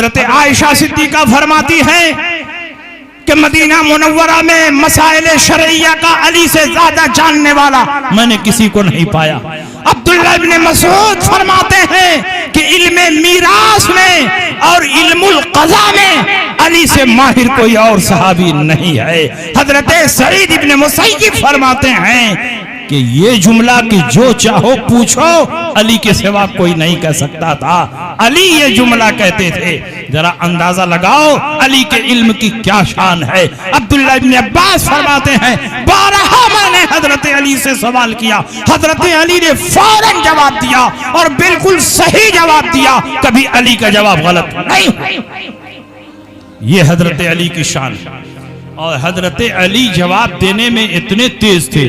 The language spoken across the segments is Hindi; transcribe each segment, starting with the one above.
हजरत आयशा सिद्दीका फरमाती है कि मदीना मुनव्वरा में मसाइल शरइया का अली से ज्यादा जानने वाला मैंने किसी को नहीं पाया। अब्दुल्लाह इब्न मसूद फरमाते हैं कि इल्मे मीरास में और इल्मुल क़ज़ा में अली से माहिर कोई और सहाबी नहीं है। हजरत सईद इब्न मुसय्यिब फरमाते हैं कि ये जुमला कि जो चाहो पूछो अली के सिवा कोई नहीं कह सकता था। अली ये जुमला कहते थे। जरा अंदाजा लगाओ अली के इल्म की क्या शान है। अब्दुल्लाह इब्न अब्बास फरमाते हैं 12 मैंने हजरत अली से सवाल किया, हजरत अली ने फौरन जवाब दिया और बिल्कुल सही जवाब दिया, कभी अली का जवाब गलत नहीं। ये हजरत अली की शान। और हजरत अली जवाब देने में इतने तेज थे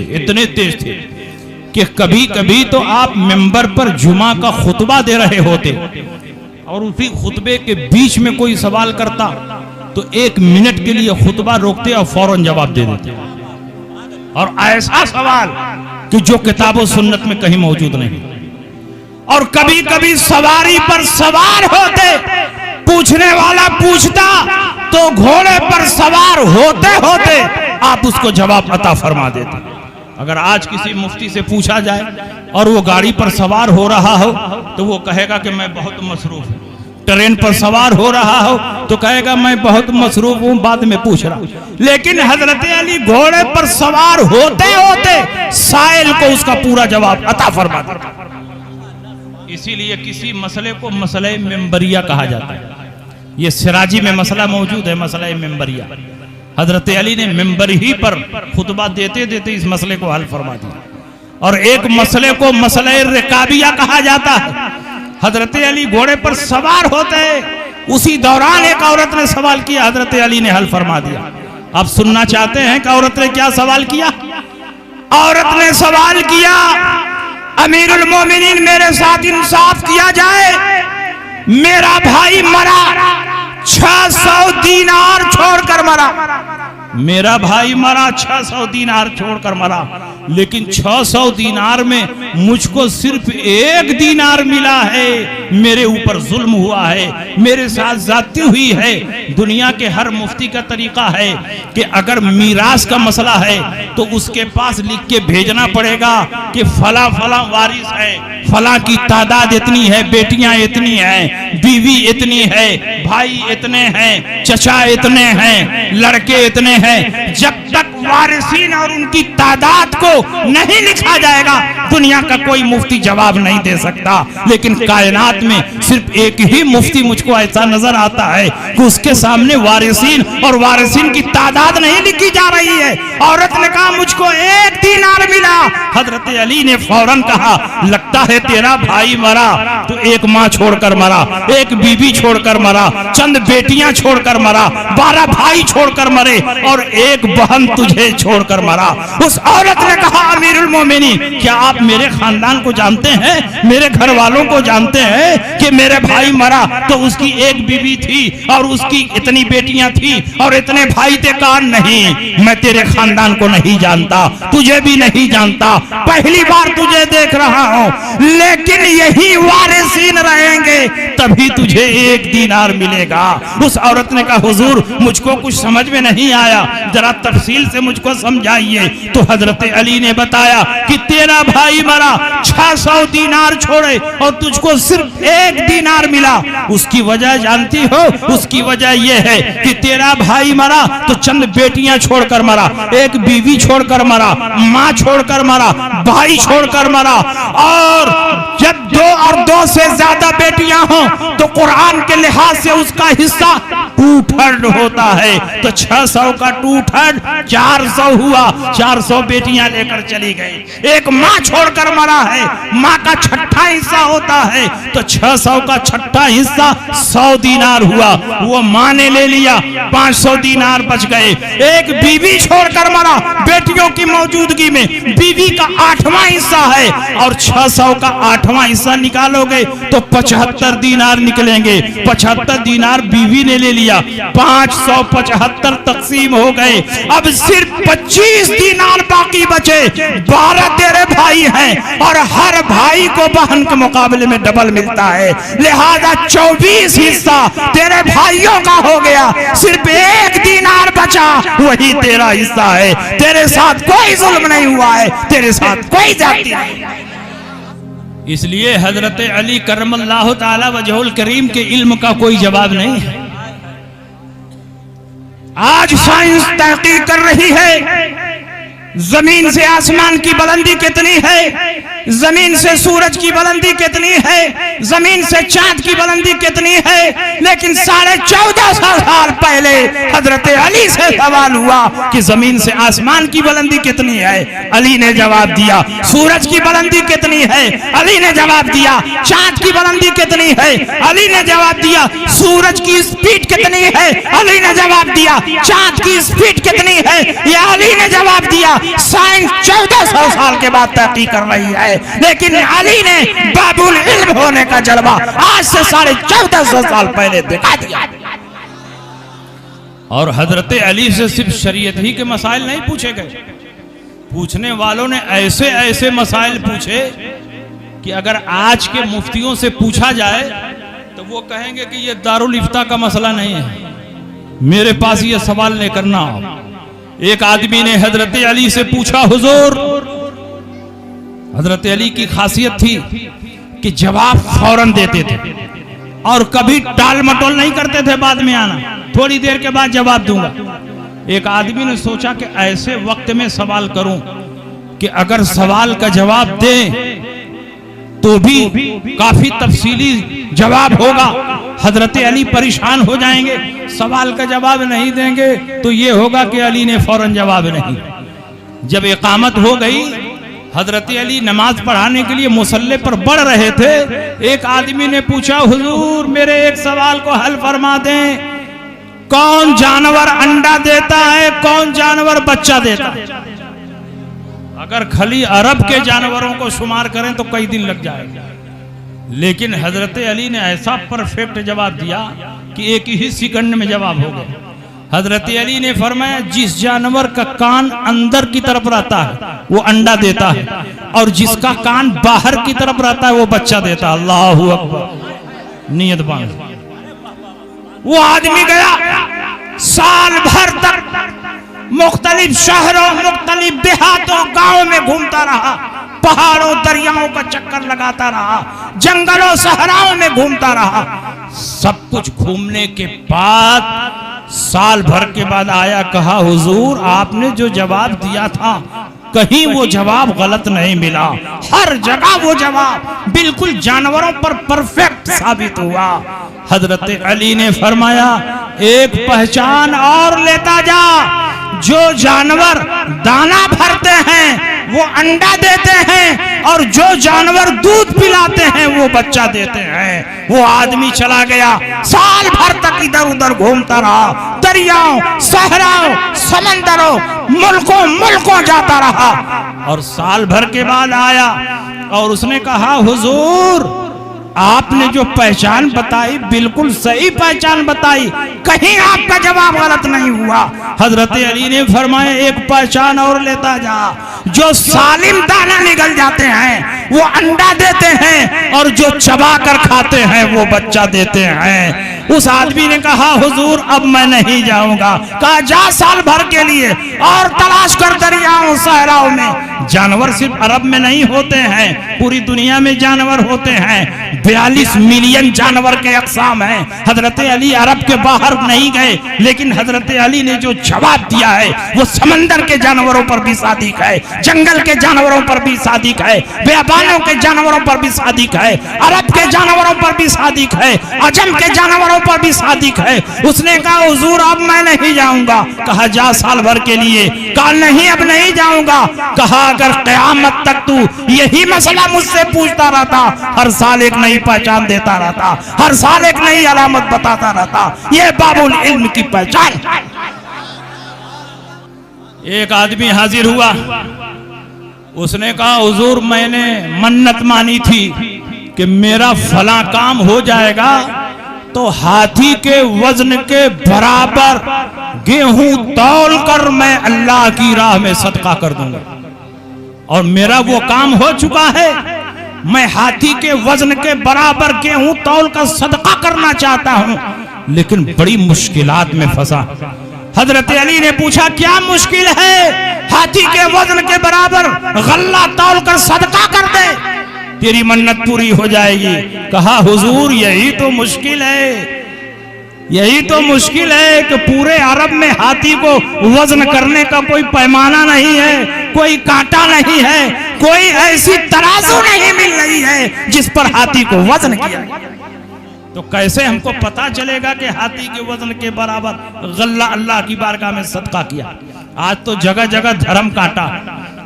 कि कभी कभी तो आप मिंबर पर जुमा का खुतबा दे रहे होते और उसी खुतबे के बीच में कोई सवाल करता तो 1 मिनट के लिए खुतबा रोकते और फौरन जवाब दे देते। और ऐसा सवाल कि जो किताबों सुन्नत में कहीं मौजूद नहीं। और कभी कभी सवारी पर सवार होते, पूछने वाला पूछता तो घोड़े पर सवार होते होते आप उसको जवाब अता फरमा देते। अगर आज किसी मुफ्ती से पूछा जाए और वो गाड़ी पर सवार हो रहा हो तो वो कहेगा कि मैं बहुत मसरूफ हूँ। ट्रेन पर सवार हो रहा हो तो कहेगा मैं बहुत मसरूफ हूँ, बाद में पूछ रहा। लेकिन हजरत अली घोड़े पर सवार होते होते साइल को उसका पूरा जवाब अता फरमा देता। इसीलिए किसी मसले को मसले मेंबरिया कहा जाता है। ये सिराजी में मसला मौजूद है, मसला मेंबरिया। हजरत अली ने मेंबर ही पर खुतबा देते देते इस मसले को हल फरमा दिया। और एक मसले को मसले रिकाबिया कहा जाता है। हजरत अली घोड़े पर सवार होते हैं, उसी दौरान एक औरत ने सवाल किया, हजरत अली ने हल फरमा दिया। आप सुनना चाहते हैं कि औरत ने क्या सवाल किया? औरत ने सवाल किया, अमीरुल मोमिनीन मेरे साथ इंसाफ किया जाए, मेरा भाई मरा 600 दीनार छोड़कर मरा, मेरा भाई मरा 600 दीनार छोड़कर मरा, लेकिन 600 दीनार में मुझको सिर्फ 1 दीनार मिला है, मेरे ऊपर जुल्म हुआ है, मेरे साथ ज्यादती हुई है। दुनिया के हर मुफ्ती का तरीका है कि अगर मीरास का मसला है तो उसके पास लिख के भेजना पड़ेगा कि फला फला वारिस है, फला की तादाद इतनी है, बेटियां इतनी हैं, बीवी इतनी है, भाई इतने हैं, चचा इतने हैं, लड़के इतने हैं। जब तक वारिसीन और उनकी तादाद को नहीं लिखा जाएगा दुनिया का कोई मुफ्ती जवाब नहीं दे सकता। लेकिन कायनात में सिर्फ एक ही मुफ्ती मुझको ऐसा नजर आता है कि उसके सामने वारिसीन और वारिसीन की तादाद नहीं लिखी जा रही है। औरत ने कहा मुझको 1 दीनार मिला। हजरत अली ने फौरन कहा लगता है तेरा भाई मरा तो 1 माँ छोड़कर मरा, 1 बीबी छोड़कर मरा, चंद बेटियां छोड़कर मरा, 12 भाई छोड़कर मरे और 1 बहन तुझे छोड़कर मरा। उस औरत ने कहा अमीरुल मोमिनीन क्या आप मेरे खानदान को जानते हैं, मेरे घर वालों को जानते हैं कि मेरे भाई मरा तो उसकी 1 बीवी थी और उसकी इतनी बेटियां थी और इतने भाई थे? कहा नहीं, मैं तेरे खानदान को नहीं जानता, तुझे भी नहीं जानता, पहली बार तुझे देख रहा हूं, लेकिन यही वारिसीन रहेंगे तभी तुझे 1 दीनार मिलेगा। उस औरत ने कहा हुजूर मुझको कुछ समझ में नहीं आया, जरा तफसील से मुझको समझाइए। तो हजरत अली ने बताया कि तेरा भाई मरा 600 दीनार छोड़े और तुझको सिर्फ 1 दीनार मिला। उसकी वजह जानती हो? उसकी वजह यह है कि तेरा भाई मरा तो चंद बेटियां छोड़कर मरा, 1 बीवी छोड़कर मरा, माँ छोड़कर मरा, भाई छोड़कर मरा। और जब 2 और 2 से ज्यादा बेटियां हो तो कुरान के लिहाज से उसका हिस्सा 2/3 होता है। तो 600 का 2/3 400 हुआ, 400 बेटियां लेकर चली गई। 1 माँ छोड़कर मरा है, माँ का 6ठा हिस्सा होता है तो 600 का 6ठा हिस्सा 100 दीनार हुआ, वो माँ ने ले लिया, 500 दीनार बच गए। 1 बीवी छोड़कर मरा, बेटियों की मौजूदगी में बीवी का 8वां हिस्सा है और 600 का 8वां हिस्सा निकालोगे तो 75 दीनार निकलेंगे। 75 दीनार बीवी ने ले लिया लिया, 575 तकसीम हो गए। अब सिर्फ 25 दीनार बाकी बचे। 12 तेरे भाई हैं और हर भाई को बहन के मुकाबले में डबल मिलता है, लिहाजा 24 हिस्सा तेरे भाइयों का हो गया। सिर्फ 1 दीनार बचा, वही तेरा हिस्सा है। तेरे साथ कोई जुल्म नहीं हुआ है, तेरे साथ कोई जाति नहीं। इसलिए हजरत अली करमल्लाहु ताला वजहुल करीम के इल्म का कोई जवाब नहीं है। आज साइंस तहकीक कर रही है जमीन से आसमान की बुलंदी कितनी है, जमीन से सूरज की बुलंदी कितनी है, जमीन से चांद की बुलंदी कितनी है, लेकिन 1450 साल पहले हजरत अली से सवाल हुआ कि जमीन से आसमान की बुलंदी कितनी है, अली ने जवाब दिया। सूरज की बुलंदी कितनी है, अली ने जवाब दिया। चांद की बुलंदी कितनी है, अली ने जवाब दिया। सूरज की स्पीड कितनी है, अली ने जवाब दिया। चांद की स्पीड कितनी है, यह अली ने जवाब दिया। साइंस 1400 साल के बाद तहकीक कर रही है, लेकिन अली ने बाबुल इल्म होने का जलवा आज से 1450 साल पहले दिखा दिया। और हजरत अली से सिर्फ शरीयत ही के मसाइल नहीं पूछे गए, पूछने वालों ने ऐसे ऐसे मसाइल पूछे कि अगर आज के मुफ्तियों से पूछा जाए तो वो कहेंगे कि ये दारुल इफ्ता का मसला नहीं है, मेरे पास ये सवाल लेकर ना आओ। एक आदमी ने हजरत अली से पूछा, हुजूर, हजरत अली की खासियत थी कि जवाब फौरन देते थे और कभी टाल मटोल नहीं करते थे, बाद में आना, थोड़ी देर के बाद जवाब दूंगा। एक आदमी ने सोचा कि ऐसे वक्त में सवाल करूं कि अगर सवाल का जवाब दे तो भी काफी तफसीली जवाब होगा, हजरत अली परेशान हो जाएंगे। सवाल का जवाब नहीं देंगे तो ये होगा कि अली ने फौरन जवाब नहीं। जब इकामत हो गई, हजरत अली नमाज पढ़ाने के लिए मुसल्ले पर बढ़ रहे थे। एक आदमी ने पूछा, हुजूर, मेरे एक सवाल को हल फरमा दें, कौन जानवर अंडा देता है, कौन जानवर बच्चा देता है? अगर खाली अरब के जानवरों को शुमार करें तो कई दिन लग जाएगा, लेकिन हजरत अली ने ऐसा परफेक्ट जवाब दिया कि एक ही सेकंड में जवाब हो गया। हजरत अली ने फरमाया, जिस जानवर का कान अंदर की तरफ रहता है वो अंडा देता है, और जिसका कान बाहर की तरफ रहता है वो बच्चा देता है। अल्लाहू अकबर। नियत बांध। वो आदमी गया, साल भर तक मुख्तलिफ शहरों, मुख्तलिफ देहातों, गांवों में घूमता रहा, पहाड़ों दरियाओं का चक्कर लगाता रहा, जंगलों सहराओं में घूमता रहा। सब कुछ घूमने के बाद साल भर के बाद आया, कहा, हुजूर, आपने जो जवाब दिया था कहीं वो जवाब गलत नहीं मिला, हर जगह वो जवाब बिल्कुल जानवरों पर परफेक्ट साबित हुआ। हजरत अली ने फरमाया, एक पहचान और लेता जा, जो जानवर दाना भरते हैं वो अंडा देते हैं, और जो जानवर दूध पिलाते हैं वो बच्चा देते हैं। वो आदमी चला गया, साल भर तक इधर उधर घूमता रहा, दरियाओं, सहराओं, समंदरों, मुल्कों मुल्कों जाता रहा, और साल भर के बाद आया और उसने कहा, हुजूर, आपने जो पहचान बताई बिल्कुल सही पहचान बताई, कहीं आपका जवाब गलत नहीं हुआ। हजरत अली ने फरमाया, एक पहचान और लेता जा, जो सालिम दाना निकल जाते हैं वो अंडा देते हैं, और जो चबा कर खाते हैं वो बच्चा देते हैं। उस आदमी ने कहा, हुजूर, अब मैं नहीं जाऊंगा। कहा, जा साल भर के लिए और तलाश कर दरियाओं सहराओं में। जानवर सिर्फ अरब में नहीं होते हैं, पूरी दुनिया में जानवर होते हैं। 42 मिलियन जानवर के अक़साम हैं। हजरत अली अरब के बाहर नहीं गए, लेकिन हजरत अली ने जो जवाब दिया है वो समंदर के जानवरों पर भी सादिक है, जंगल के जानवरों पर भी सादिक है, बेबानों के जानवरों पर भी सादिक है, अरब के जानवरों पर भी सादिक है, अजम के जानवरों पर भी सादिक है। उसने कहा, हुजूर, अब मैं नहीं जाऊंगा। कहा, जा साल भर के लिए। कहा, नहीं, अब नहीं जाऊंगा। कहा, अगर क़यामत तक तू यही मसला मुझसे पूछता रहता, हर साल एक नई पहचान देता रहता, हर साल एक नई अलामत बताता रहता, ये बाबुल इल्म की पहचान। एक आदमी हाजिर हुआ, उसने कहा, हुजूर, मैंने मन्नत मानी थी कि मेरा फला काम हो जाएगा तो हाथी के वजन के बराबर गेहूं तौल कर मैं अल्लाह की राह में सदका कर दूंगा। और मेरा वो काम हो चुका है, मैं हाथी के वजन के बराबर गेहूं तौल कर सदका करना चाहता हूं, लेकिन बड़ी मुश्किलात में फंसा। हजरत अली ने पूछा, क्या मुश्किल है? हाथी के वजन के बराबर गल्ला तौल कर सदका कर दे, तेरी मन्नत पूरी हो जाएगी। कहा, हुजूर यही तो मुश्किल है, यही तो मुश्किल है कि पूरे अरब में हाथी को वजन करने का कोई पैमाना नहीं है, कोई कांटा नहीं है, कोई ऐसी तराजू नहीं मिल रही है जिस पर हाथी को वजन किया। तो कैसे हमको पता चलेगा कि हाथी के वजन के बराबर गल्ला अल्लाह की बारगाह में सदका किया? आज तो जगह जगह धर्म कांटा,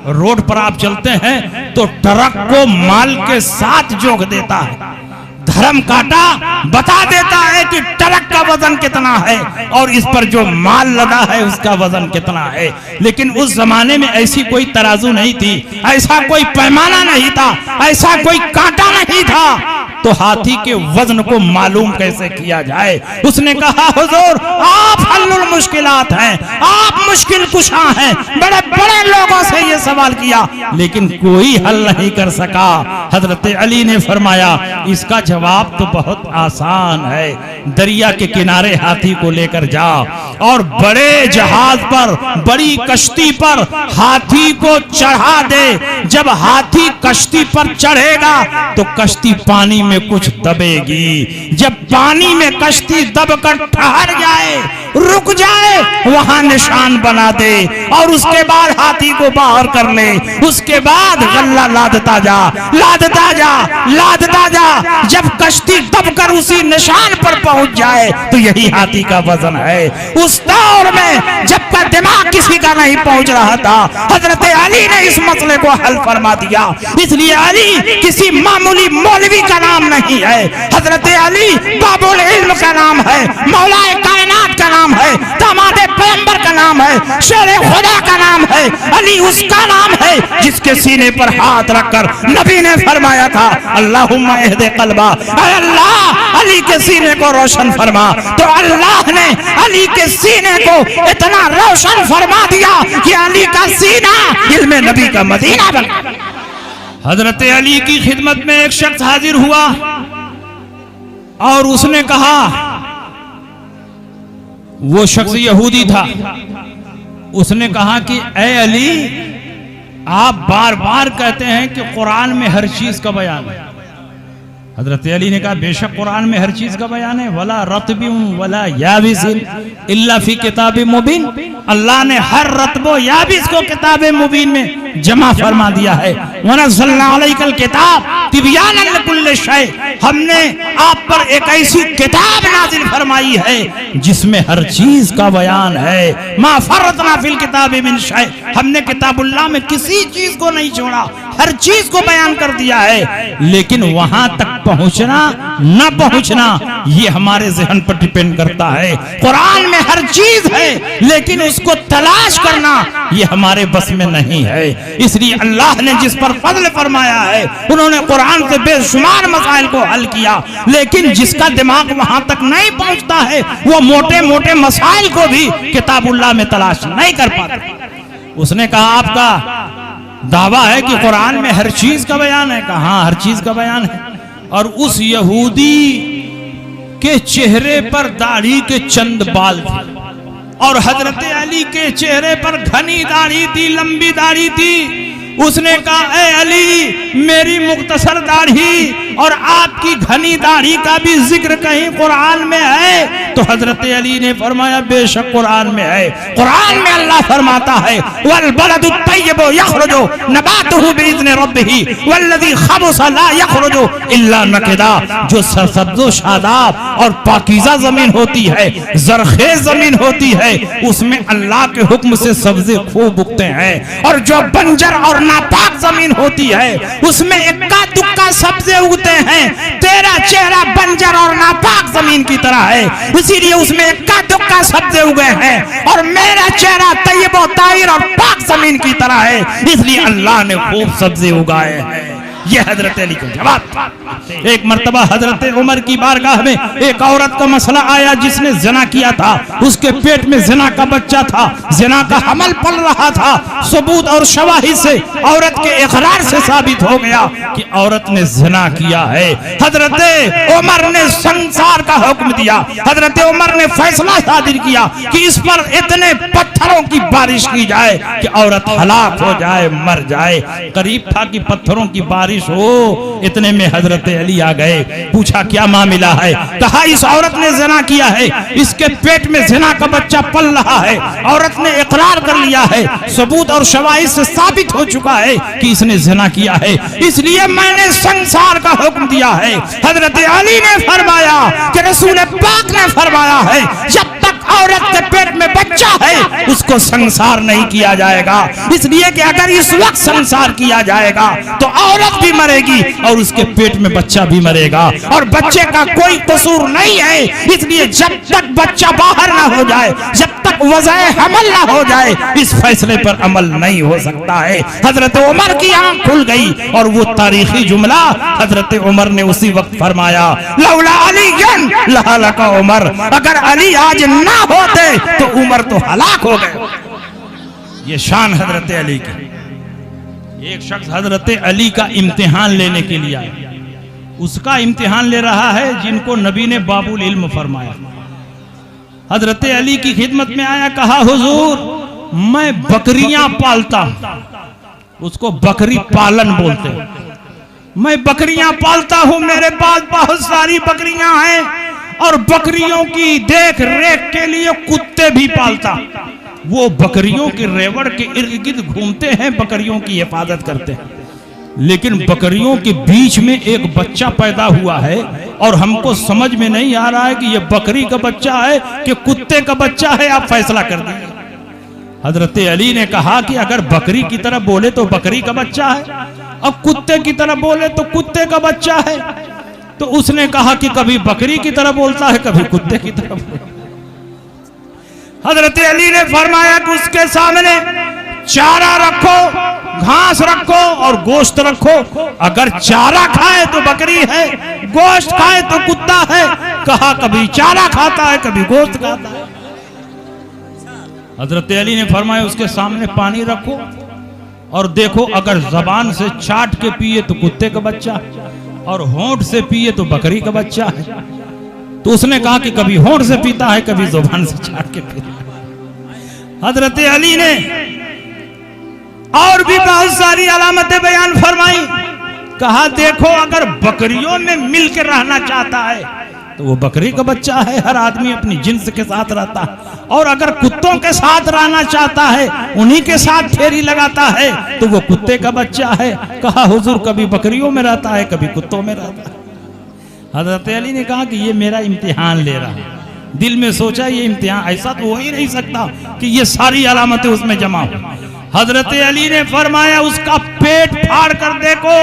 रोड पर आप चलते हैं तो ट्रक को माल के साथ जोक देता है, धर्म कांटा बता देता है कि ट्रक का वजन कितना है और इस पर जो माल लदा है उसका वजन कितना है। लेकिन उस जमाने में ऐसी कोई तराजू नहीं थी, ऐसा कोई पैमाना नहीं था, ऐसा कोई कांटा नहीं था, तो हाथी के वजन को मालूम कैसे किया जाए? उसने कहा, हुजूर आप हल्लुल मुश्किलात हैं, आप मुश्किल कुशा हैं। बड़े बड़े लोगों से ये सवाल किया लेकिन कोई हल नहीं कर सका। हजरत अली ने फरमाया, इसका जवाब तो बहुत आसान है, दरिया के किनारे हाथी को लेकर जाओ और बड़े जहाज पर, बड़ी कश्ती पर हाथी को चढ़ा दे। जब हाथी कश्ती पर चढ़ेगा तो कश्ती पानी में कुछ दबेगी, जब पानी में कश्ती दबकर ठहर जाए, रुक जाए, वहां निशान बना दे और उसके बाद हाथी को बाहर कर ले। उसके बाद गल्ला लादता जा, लादता जा, लादता जा। जब कश्ती दबकर उसी निशान पर पहुंच जाए तो यही हाथी का वजन है। उस दौर में जब का दिमाग किसी का नहीं पहुंच रहा था, हजरत अली ने इस मसले को हल फरमा दिया। इसलिए अली किसी मामूली मौलवी का नाम नहीं है, हजरत अली बाबुल इल्म का नाम है, मौलाए कायनात का नाम है, दामादे पैगंबर का नाम है, शेरे खुदा का नाम है। अली उसका नाम है जिसके सीने पर हाथ रखकर नबी ने फरमाया था, अल्लाहुम्मा इहदे कल्बा, अल्लाह अली के सीने को रोशन फरमा। तो अल्लाह ने अली के सीने को इतना रोशन फरमा दिया कि अली का सीना इल्मे नबी का मदीना बन गया। हजरत अली की खिदमत में एक शख्स हाजिर हुआ और उसने कहा, वो शख्स यहूदी था, उसने कहा कि ए अली, आप बार बार कहते हैं कि कुरान में हर चीज का बयान है। हजरत अली ने कहा, बेशक कुरान में हर चीज का बयान है, वला रत्बिन वला याबिसिन इल्ला फी किताब मुबीन। अल्लाह ने हर रत्बो याबिस को किताब मुबीन में जमा फरमा दिया है। वनज़्ज़लना अलैकल किताब तिबयानन लिकुल्लि शै, हमने आप पर एक ऐसी किताब नाजिल फरमाई है जिसमें हर चीज का बयान है। मा फरतना फिल किताबि मिन शै, हमने किताबुल्लाह में किसी चीज को नहीं छोड़ा, हर चीज को बयान कर दिया है। लेकिन वहां तक पहुंचना न पहुंचना ये हमारे ज़हन पर डिपेंड करता है। कुरान में हर चीज है लेकिन उसको तलाश करना ये हमारे बस में नहीं है। इसलिए अल्लाह ने जिस पर फजल फरमाया है, उन्होंने कुरान से बेशुमार मसाइल को हल किया, लेकिन जिसका दिमाग वहां तक नहीं पहुंचता है वो मोटे मोटे मसाइल को भी किताबुल्लाह में तलाश नहीं कर पाता। उसने कहा, आपका दावा है कि कुरान में हर चीज का बयान है? कहा, हाँ, हर चीज का बयान है। और उस यहूदी के चेहरे पर दाढ़ी के चंद बाल थे और हजरत अली के चेहरे पर घनी दाढ़ी थी, लंबी दाढ़ी थी। उसने कहा, ए अली, मेरी मुख्तसर दाढ़ी और आपकी घनी दाढ़ी का भी जिक्र कहीं कुरान में है? तो हजरत अली ने फरमाया, बेशक कुरान में है। कुरान में अल्लाह फरमाता है, वल बलदु तय्यबु यखरुजु नबातुहु बिइज़्नि रब्बिही वल्लज़ी खबुसा ला यखरुजु इल्ला नकिदा। जो सरसब्ज़ो शादाब और पाकीज़ा जमीन होती है, जरखेज जमीन होती है, उसमें अल्लाह के हुक्म से सब्जे खूब उगते हैं। और जो बंजर और नापाक जमीन होती है उसमें इक्का दुक्का सब्जे उगते हैं। तेरा चेहरा बंजर और नापाक जमीन की तरह है, इसीलिए उसमें इक्का दुक्का सब्जे उगे हैं। और मेरा चेहरा तैयब और ताहिर और पाक जमीन की तरह है, इसलिए अल्लाह ने खूब सब्जे उगाए हैं। यह हजरत अली का जवाब। एक मर्तबा हजरत उमर की बारगाह में एक औरत का मसला आया जिसने ज़िना किया था, उसके पेट में ज़िना का बच्चा था, ज़िना का हमल पल रहा था। सबूत और शवाहिद से औरत के इकरार से साबित हो गया कि औरत ने ज़िना किया है। हजरत उमर ने संसार का हुक्म दिया, हजरत उमर ने फैसला सादिर किया कि इस पर इतने पत्थरों की बारिश की जाए कि औरत हलाक हो जाए, मर जाए। करीब था कि पत्थरों की बारिश हो, इतने में हजरत अली आ गए। पूछा क्या मामला है? कहा इस औरत ने ज़िना किया है, इसके पेट में ज़िना का बच्चा पल रहा है, औरत ने इकरार कर लिया है, सबूत और शवाहिद से साबित हो चुका है कि इसने ज़िना किया है, इसलिए मैंने संसार का हुक्म दिया है। हजरत अली ने फरमाया कि रसूल पाक ने फरमाया है जब तक औरत के पेट में बच्चा है उसको संसार नहीं किया जाएगा, इसलिए कि अगर इस वक्त संसार किया जाएगा तो औरत भी मरेगी और उसके पेट में बच्चा भी मरेगा, और बच्चे का कोई कसूर नहीं है, इसलिए जब तक बच्चा बाहर ना हो जाए, जब तक वज़ाए हमल ना हो जाए, इस फैसले पर अमल नहीं हो सकता है। हजरत उमर की आंख खुल गई और वो तारीखी जुमला हजरत उमर ने उसी वक्त फरमाया, लौला अलीयन लहलका उमर, अगर अली आज ना होते तो उमर तो हलाक हो गए। ये शान हजरत अली की। एक शख्स हजरत अली का इम्तिहान लेने के लिए आया, उसका इम्तिहान ले रहा है जिनको नबी ने बाबुल इल्म फरमाया। हजरत अली की खिदमत में आया, कहा हुजूर मैं बकरियां पालता हूं, उसको बकरी पालन बोलते हैं, मैं बकरियां पालता हूं, मेरे पास बहुत सारी बकरियां हैं और बकरियों की देख रेख के लिए कुत्ते भी पालता। वो बकरियों के रेवड़ के इर्द गिर्द घूमते हैं, बकरियों की हिफाजत करते हैं, लेकिन बकरियों के बीच में एक बच्चा पैदा हुआ है और हमको समझ में नहीं आ रहा है कि ये बकरी का बच्चा है कि कुत्ते का बच्चा है, आप फैसला कर दीजिए। हजरत अली ने कहा कि अगर बकरी की तरह बोले तो बकरी का बच्चा है, अब कुत्ते की तरह बोले तो कुत्ते का बच्चा है। तो उसने कहा कि कभी बकरी की तरह बोलता है, कभी कुत्ते की तरह बोलता है। हजरत अली ने फरमाया कि उसके सामने चारा रखो, घास रखो और गोश्त रखो, अगर चारा खाए तो बकरी है, गोश्त खाए तो कुत्ता है। कहा कभी चारा खाता है, कभी गोश्त खाता है। हजरत अली ने फरमाया उसके सामने पानी रखो और देखो, अगर जबान से चाट के पिए तो कुत्ते का बच्चा और होंठ से पिए तो बकरी का बच्चा है। तो उसने कहा कि कभी होंठ से पीता है, कभी जुबान से चाट के पीता है। हजरत अली ने और भी बहुत सारी अलामतें बयान फरमाई, कहा देखो अगर बकरियों में मिलकर रहना चाहता है तो वो बकरी का बच्चा है, हर आदमी अपनी जिन्स के साथ रहता है, और अगर कुत्तों के साथ रहना चाहता है, उन्हीं के साथ फेरी लगाता है तो वो कुत्ते का बच्चा है। कहा हुजूर कभी बकरियों में रहता है, कभी कुत्तों में रहता है। हजरत अली ने कहा कि ये मेरा इम्तिहान ले रहा है। दिल में सोचा ये इम्तिहान ऐसा तो हो ही नहीं सकता कि ये सारी अलामतें उसमें जमा हो। हजरत अली ने फरमाया उसका पेट फाड़ कर देखो,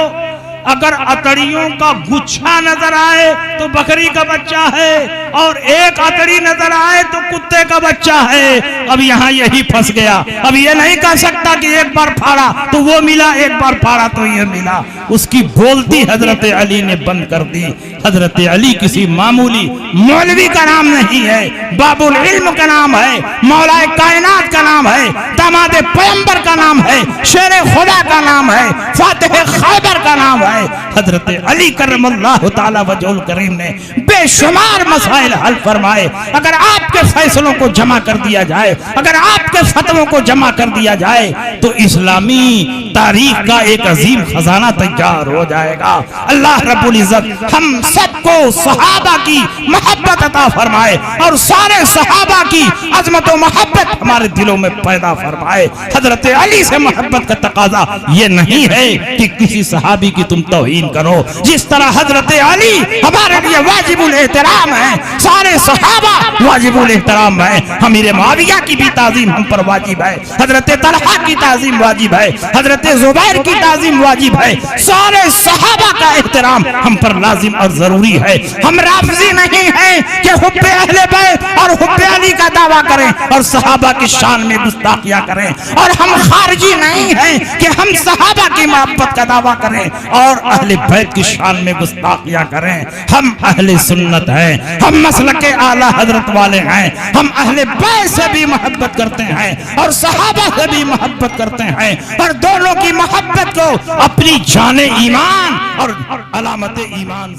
अगर अतड़ियों का गुच्छा नजर आए तो बकरी का बच्चा है, और एक अतड़ी नजर आए तो कुत्ते का बच्चा है। अब यहाँ यही फंस गया, अब ये नहीं कह सकता कि एक बार फाड़ा तो वो मिला, एक बार फाड़ा तो ये मिला। उसकी बोलती हजरत अली ने बंद कर दी। हजरत अली किसी मामूली मौलवी का नाम नहीं है, बाबुल इल्म का नाम है, मौलाए कायनात का नाम है, दामाद पैगंबर का नाम है, शेर खुदा का नाम है, फातिह खैबर का नाम है। हजरत अली करमल्लाहु ताला वजहुल करीम ने बेशुमार मसाइल हल फरमाए। अगर आपके फैसलों को जमा कर दिया जाए, अगर आपके फतवों को जमा कर दिया जाए तो इस्लामी तारीख का एक अजीम खजाना तैयार हो जाएगा। अल्लाह रब्बुल इज्जत हम सबको सहाबा की मोहब्बत अता फरमाए और सारे सहाबा की अजमत और मोहब्बत हमारे दिलों में पैदा फरमाए। हजरत अली से मोहब्बत का तकाजा ये नहीं है कि किसी सहाबी की तुम तौहीन करो, जिस तरह हजरत अली हमारे लिए वाजिबुल एहतराम है, सारे सहाबा वाजिबुल एहतराम है। अमीर मुआविया की भी ताजीम हम पर वाजिब है, हजरत तलहा की ताजीम वाजिब है, हजरत जुबैर की ताजीम वाजिब है, सारे सहाबा का एहतराम हम पर लाजिम और जरूरी है। हम राफजी नहीं हैं कि हुब्बे अहले बैत और हुब्बे अली का दावा करें और सहाबा की शान में गुस्ताखियां करें। और हम खारजी नहीं हैं कि हम सहाबा की मोहब्बत का दावा करें और अहले बैत की शान में गुस्ताखियां करें। हम अहले सुन्नत हैं, हम मसलक के आला हजरत वाले हैं। हम अहले बैत से भी मोहब्बत करते हैं और सहाबा से भी मोहब्बत करते हैं और दोनों की मोहब्बत को अपनी जाने ईमान और अलामत ईमान